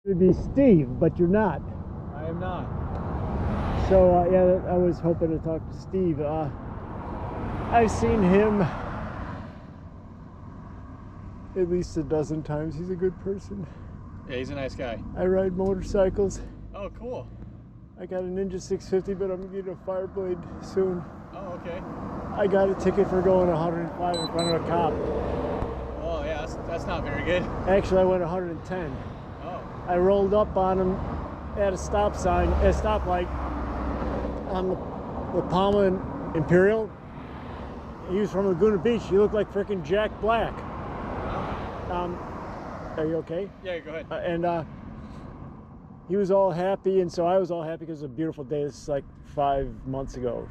It'd be Steve, but you're not. I am not. So yeah, I was hoping to talk to Steve. I've seen him at least a dozen times. He's a good person. Yeah, he's a nice guy. I ride motorcycles. Oh, cool. I got a Ninja 650, but I'm getting a Fireblade soon. Oh, okay. I got a ticket for going 105 in front of a cop. Oh, yeah, that's not very good. Actually, I went 110. Oh. I rolled up on him at a stop sign, at a stoplight on the Palma and Imperial. He was from Laguna Beach. He looked like frickin' Jack Black. Are you okay? Yeah, go ahead. And he was all happy, and so I was all happy because it was a beautiful day. This is like 4 months ago.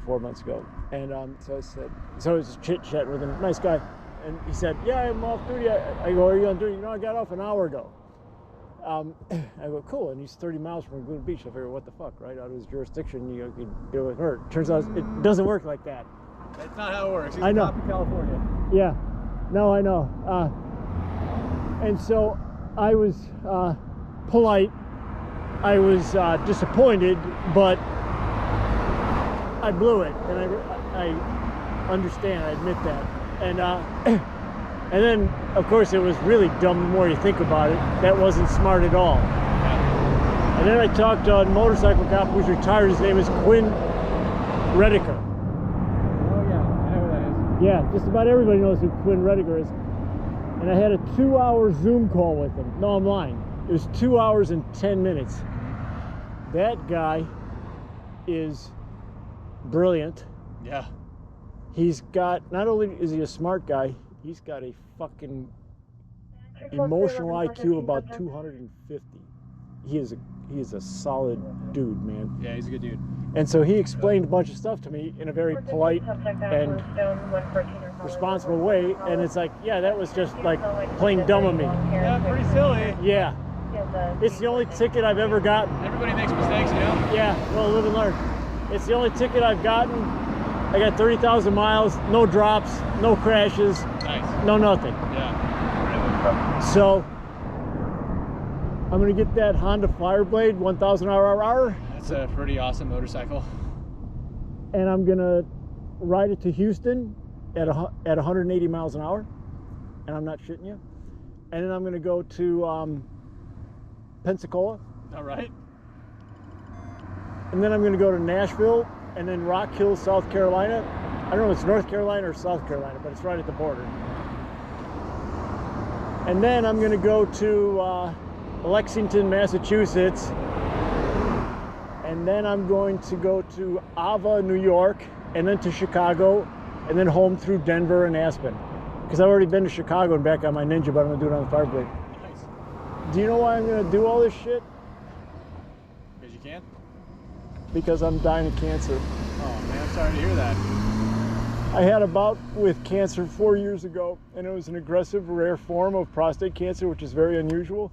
And so I said, so I was chit-chatting with him, nice guy. And he said, yeah, I'm off duty. I go, are you on duty? You know, I got off an hour ago. I go, cool. And he's 30 miles from Laguna Beach. I figure, what the fuck, right? Out of his jurisdiction, you could deal with her. Turns out it doesn't work like that. That's not how it works. He's I know. a cop in California. Yeah. No, I know. And so I was polite. I was disappointed, but I blew it, and I understand. I admit that. And then, of course, it was really dumb the more you think about it. That wasn't smart at all. Yeah. And then I talked to a motorcycle cop who's retired. His name is Quinn Redeker. Oh, yeah, I know who that is. Yeah, just about everybody knows who Quinn Redeker is. And I had a 2-hour Zoom call with him. No, I'm lying. It was 2 hours and 10 minutes. That guy is brilliant. Yeah. He's got, not only is he a smart guy, he's got a fucking emotional IQ of about 250. He is a solid dude, man. Yeah, he's a good dude. And so he explained a bunch of stuff to me in a very polite and responsible way, and it's like, yeah, that was just like plain dumb of me. Yeah, pretty silly. Yeah. It's the only ticket I've ever gotten. Everybody makes mistakes, you know? Yeah, well, live and learn. It's the only ticket I've gotten. I got 30,000 miles, no drops, no crashes, Nice. no nothing. Yeah. So I'm gonna get that Honda Fireblade 1,000 RRR. That's a pretty awesome motorcycle. And I'm gonna ride it to Houston at 180 miles an hour, and I'm not shitting you. And then I'm gonna go to Pensacola, All right. and then I'm gonna go to Nashville, and then Rock Hill, South Carolina. I don't know if it's North Carolina or South Carolina, but it's right at the border. And then I'm gonna go to Lexington, Massachusetts, and then I'm going to go to Ava, New York, and then to Chicago, and then home through Denver and Aspen. Because I've already been to Chicago and back on my Ninja, but I'm gonna do it on the Fireblade. Nice. Do you know why I'm gonna do all this shit? Because you can? Because I'm dying of cancer. Oh, man, I'm sorry to hear that. I had a bout with cancer 4 years ago, and it was an aggressive, rare form of prostate cancer, which is very unusual.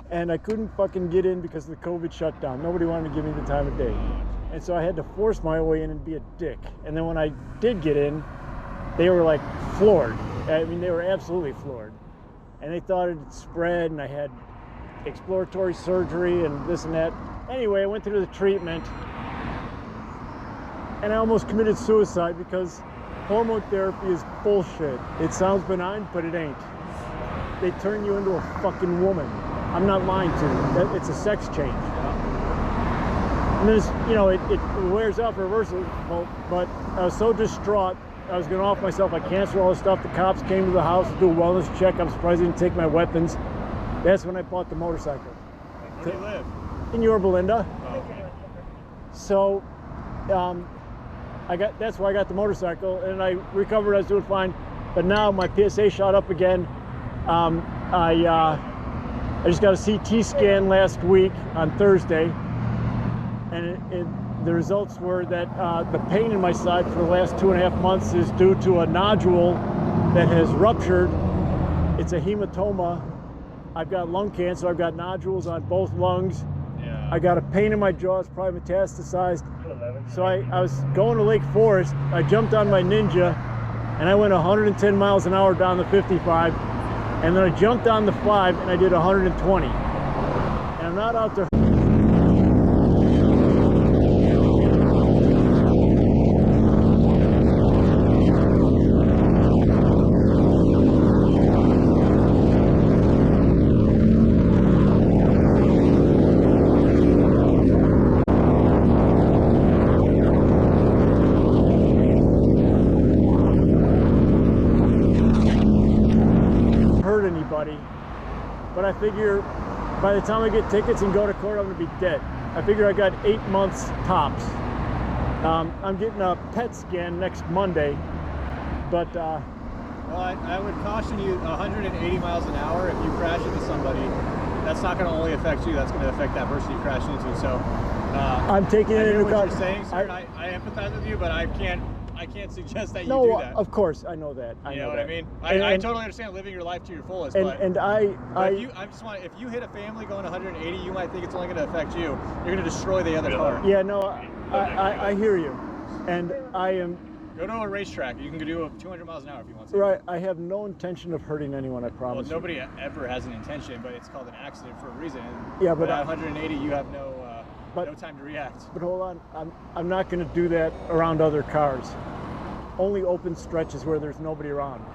And I couldn't fucking get in because of the COVID shutdown. Nobody wanted to give me the time of day. And so I had to force my way in and be a dick. And then when I did get in, they were like floored. I mean, they were absolutely floored. And they thought it had spread, and I had exploratory surgery and this and that. Anyway, I went through the treatment, and I almost committed suicide because hormone therapy is bullshit. It sounds benign, but it ain't. They turn you into a fucking woman. I'm not lying to you. It's a sex change. And then, you know, it wears off reversible, but I was so distraught. I was going to off myself. I canceled all this stuff. The cops came to the house to do a wellness check. I'm surprised they didn't take my weapons. That's when I bought the motorcycle. Where do you live? In Yorba Linda. Oh, okay. So, that's why I got the motorcycle, and I recovered. I was doing fine, but now my PSA shot up again. I just got a CT scan last week on Thursday, and the results were that the pain in my side for the last 2.5 months is due to a nodule that has ruptured. It's a hematoma. I've got lung cancer. I've got nodules on both lungs. Yeah. I got a pain in my jaw. It's probably metastasized. So I was going to Lake Forest. I jumped on my Ninja, and I went 110 miles an hour down the 55. And then I jumped on the 5, and I did 120. And I'm not out to hurt anybody, but I figure by the time I get tickets and go to court, I'm gonna be dead. I figure I got 8 months tops. I'm getting a PET scan next Monday, but Well, I would caution you 180 miles an hour. If you crash into somebody, that's not going to only affect you. That's going to affect that person you crashed into. So I'm taking it into what account. you're saying, sir. I empathize with you, but I can't suggest that you No, do that. of course, I know that. You know what that. I mean? And I totally understand living your life to your fullest, and, but and if you hit a family going 180, you might think it's only going to affect you. You're going to destroy the other car. yeah, no, I hear you, and I am. Go to a racetrack. You can do 200 miles an hour if you want to. Right, I have no intention of hurting anyone, I Well, promise. nobody ever has an intention, but it's called an accident for a reason. Yeah, but at 180, you have no but- time to react. But hold on, I'm not going to do that around other cars. Only open stretches where there's nobody around.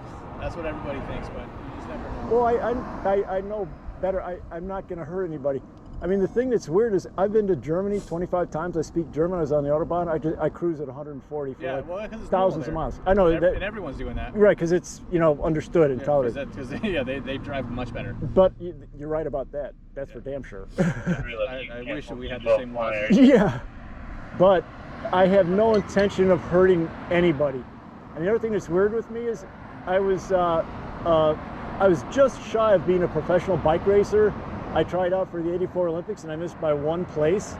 That's what everybody thinks, but you just never know. Well, I know better. I'm not going to hurt anybody. I mean, the thing that's weird is I've been to Germany 25 times. I speak German. I was on the Autobahn. I cruise at 140 for Yeah, well, 'cause it's thousands of normal miles. I know there. that, And everyone's doing that. right, because it's understood and tolerated. Because they drive much better. But you're right about that. That's for damn sure. I wish that we had the same laws. Yeah, but I have no intention of hurting anybody. And the other thing that's weird with me is I was just shy of being a professional bike racer. I tried out for the '84 Olympics and I missed by 1 place.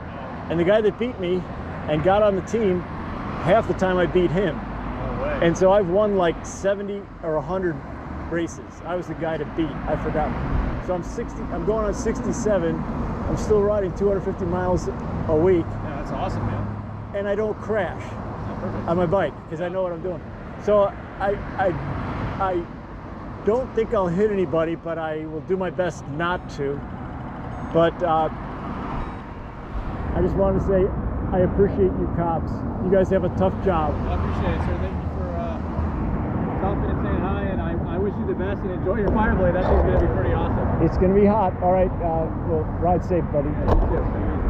And the guy that beat me and got on the team, half the time I beat him. No way. And so I've won like 70 or 100 races. I was the guy to beat. I forgot. So I'm going on 67. I'm still riding 250 miles a week. Yeah, that's awesome, man. And I don't crash Perfect. on my bike because I know what I'm doing. So I don't think I'll hit anybody, but I will do my best not to. But I just wanted to say I appreciate you cops. You guys have a tough job. I appreciate it, sir. Thank you for stopping and saying hi, and I wish you the best and enjoy your Fireblade. That thing's going to be pretty awesome. It's going to be hot. All right, well, ride safe, buddy. Yeah, you too.